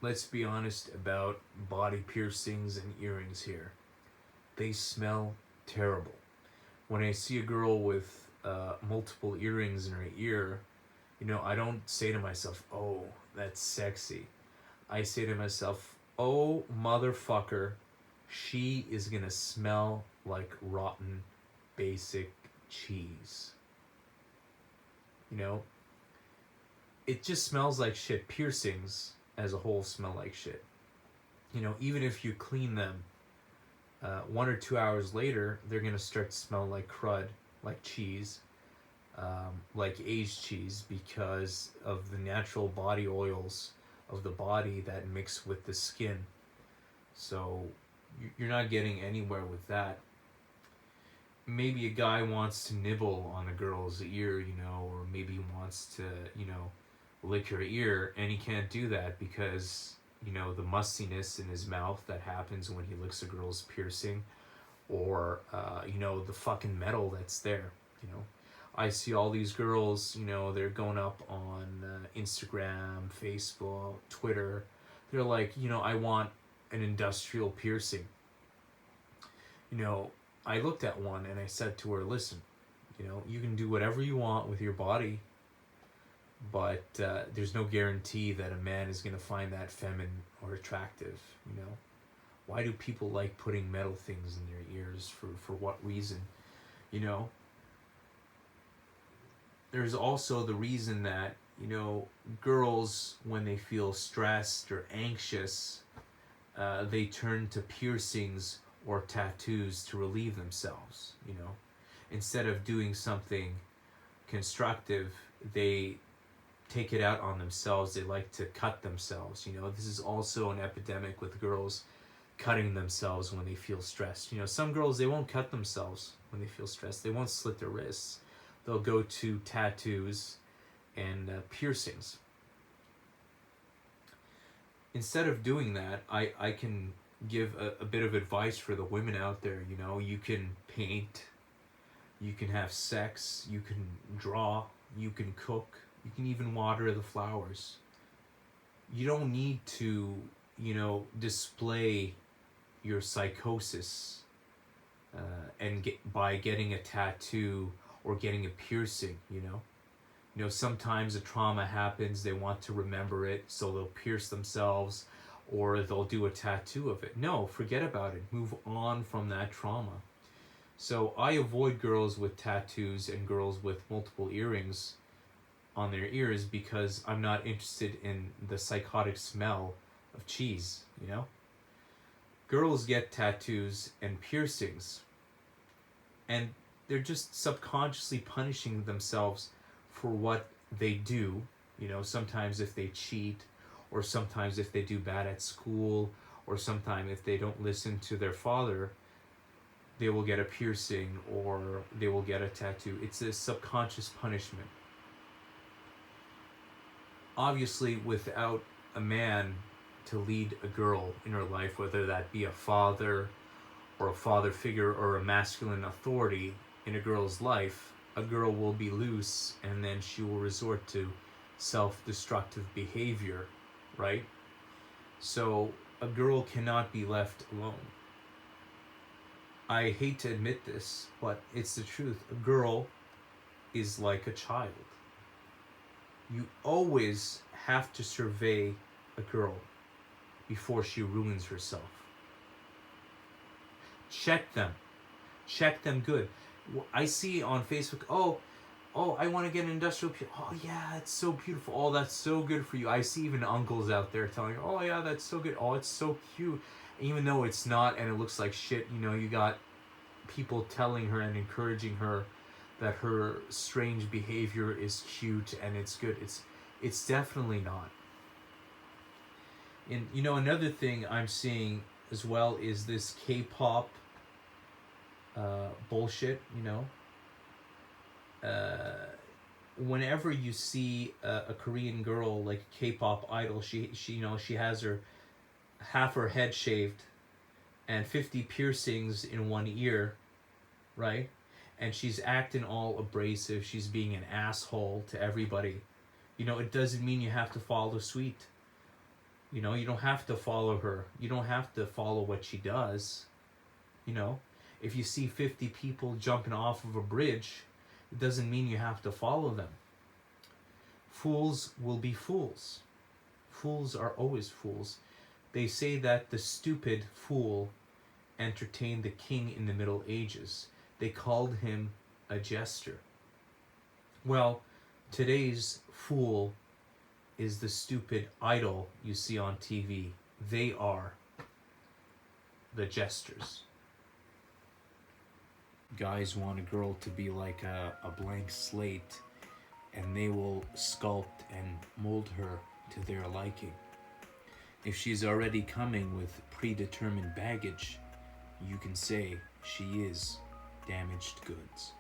let's be honest about body piercings and earrings here. They smell terrible. When I see a girl with multiple earrings in her ear, I don't say to myself, oh, that's sexy. I say to myself, oh, motherfucker, she is gonna smell like rotten basic cheese. You know, it just smells like shit. Piercings as a whole smell like shit. Even if you clean them 1 or 2 hours later, they're gonna start to smell like crud, like cheese, like aged cheese, because of the natural body oils of the body that mix with the skin. So you're not getting anywhere with that. Maybe a guy wants to nibble on a girl's ear, or maybe wants to, lick her ear, and he can't do that because, the mustiness in his mouth that happens when he licks a girl's piercing, or, the fucking metal that's there, I see all these girls, they're going up on Instagram, Facebook, Twitter. They're like, I want an industrial piercing. I looked at one and I said to her, listen, you can do whatever you want with your body, but there's no guarantee that a man is going to find that feminine or attractive. Why do people like putting metal things in their ears? For what reason? There's also the reason that, girls, when they feel stressed or anxious, they turn to piercings or tattoos to relieve themselves. Instead of doing something constructive, they take it out on themselves. They like to cut themselves. This is also an epidemic with girls cutting themselves when they feel stressed. Some girls, they won't cut themselves when they feel stressed. They won't slit their wrists. They'll go to tattoos and piercings. Instead of doing that, I can give a bit of advice for the women out there. You can paint, you can have sex, you can draw, you can cook, you can even water the flowers. You don't need to, display your psychosis by getting a tattoo or getting a piercing. Sometimes a trauma happens, they want to remember it, so they'll pierce themselves or they'll do a tattoo of it. No, forget about it. Move on from that trauma. So I avoid girls with tattoos and girls with multiple earrings on their ears because I'm not interested in the psychotic smell of cheese, Girls get tattoos and piercings, and they're just subconsciously punishing themselves for what they do. Sometimes if they cheat, or sometimes if they do bad at school, or sometimes if they don't listen to their father, they will get a piercing or they will get a tattoo. It's a subconscious punishment. Obviously, without a man to lead a girl in her life, whether that be a father or a father figure or a masculine authority in a girl's life, a girl will be loose, and then she will resort to self-destructive behavior, right? So a girl cannot be left alone. I hate to admit this, but it's the truth. A girl is like a child. You always have to survey a girl before she ruins herself. Check them good. I see on Facebook, oh, I want to get an industrial. Oh yeah, it's so beautiful. Oh, that's so good for you. I see even uncles out there telling, oh yeah, that's so good. Oh, it's so cute. Even though it's not, and it looks like shit. You got people telling her and encouraging her that her strange behavior is cute and it's good. It's definitely not. And another thing I'm seeing as well is this K-pop bullshit. Whenever you see a Korean girl, like a K-pop idol, she has her half her head shaved and 50 piercings in one ear, right? And she's acting all abrasive. She's being an asshole to everybody. It doesn't mean you have to follow suit. You know, you don't have to follow her. You don't have to follow what she does. You know, if you see 50 people jumping off of a bridge, it doesn't mean you have to follow them. Fools will be fools. Fools are always fools. They say that the stupid fool entertained the king in the Middle Ages. They called him a jester. Well, today's fool is the stupid idol you see on TV. They are the jesters. Guys want a girl to be like a blank slate, and they will sculpt and mold her to their liking. If she's already coming with predetermined baggage, you can say she is damaged goods.